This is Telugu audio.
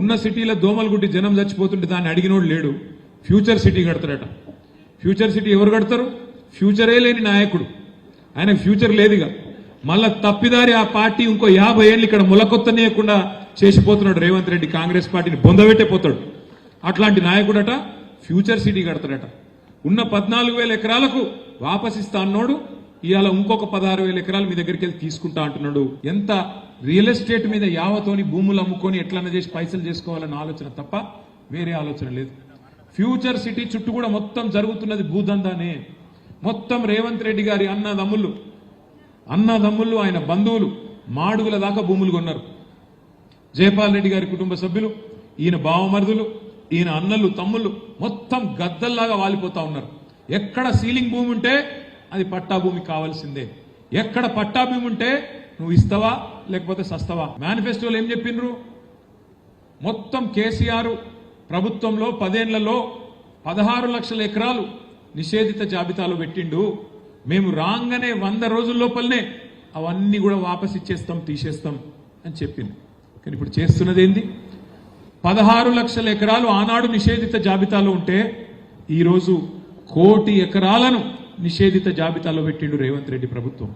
ఉన్న సిటీలో దోమలు గుట్టి జనం చచ్చిపోతుంటే దాన్ని అడిగినోడు లేడు. ఫ్యూచర్ సిటీ కడతాడట. ఫ్యూచర్ సిటీ ఎవరు కడతారు? ఫ్యూచరే లేని నాయకుడు, ఆయనకు ఫ్యూచర్ లేదుగా. మళ్ళా తప్పిదారి ఆ పార్టీ ఇంకో 50 ఏళ్ళు ఇక్కడ ములకొత్తనేయకుండా చేసిపోతున్నాడు రేవంత్ రెడ్డి. కాంగ్రెస్ పార్టీని బొందబెట్టిపోతాడు. అట్లాంటి నాయకుడట ఫ్యూచర్ సిటీ కడతాడట. ఉన్న 14,000 ఎకరాలకు వాపసిస్తా అన్నోడు ఇవాళ ఇంకొక 16,000 ఎకరాలు మీ దగ్గరికి వెళ్ళి తీసుకుంటా అంటున్నాడు. ఎంత రియల్ ఎస్టేట్ మీద యావతోని భూములు అమ్ముకొని ఎట్లన్నా చేసి పైసలు చేసుకోవాలన్న ఆలోచన తప్ప వేరే ఆలోచన లేదు. ఫ్యూచర్ సిటీ చుట్టూ కూడా మొత్తం జరుగుతున్నది భూదందానే. మొత్తం రేవంత్ రెడ్డి గారి అన్నదమ్ముళ్ళు ఆయన బంధువులు మాడుగుల దాకా భూములు కొన్నారు. జయపాల్ రెడ్డి గారి కుటుంబ సభ్యులు, ఈయన బావమరుదులు, ఈయన అన్నలు తమ్ముళ్ళు మొత్తం గద్దల్లాగా వాలిపోతా ఉన్నారు. ఎక్కడ సీలింగ్ భూమి ఉంటే అది పట్టా భూమి కావాల్సిందే. ఎక్కడ పట్టా భూమి ఉంటే నువ్వు ఇస్తావా లేకపోతే సస్తావా. మేనిఫెస్టోలో ఏం చెప్పిండ్రు? మొత్తం కేసీఆర్ ప్రభుత్వంలో 10 ఏళ్లలో 16 లక్షల ఎకరాలు నిషేధిత జాబితాలో పెట్టిండు. మేము రాగానే 100 రోజుల లోపలనే అవన్నీ కూడా వాపస్ ఇచ్చేస్తాం, తీసేస్తాం అని చెప్పింది. కానీ ఇప్పుడు చేస్తున్నది ఏంది? 16 లక్షల ఎకరాలు ఆనాడు నిషేధిత జాబితాలో ఉంటే ఈరోజు 1 కోటి ఎకరాలను నిషేధిత జాబితాలో పెట్టిండు రేవంత్ రెడ్డి ప్రభుత్వం.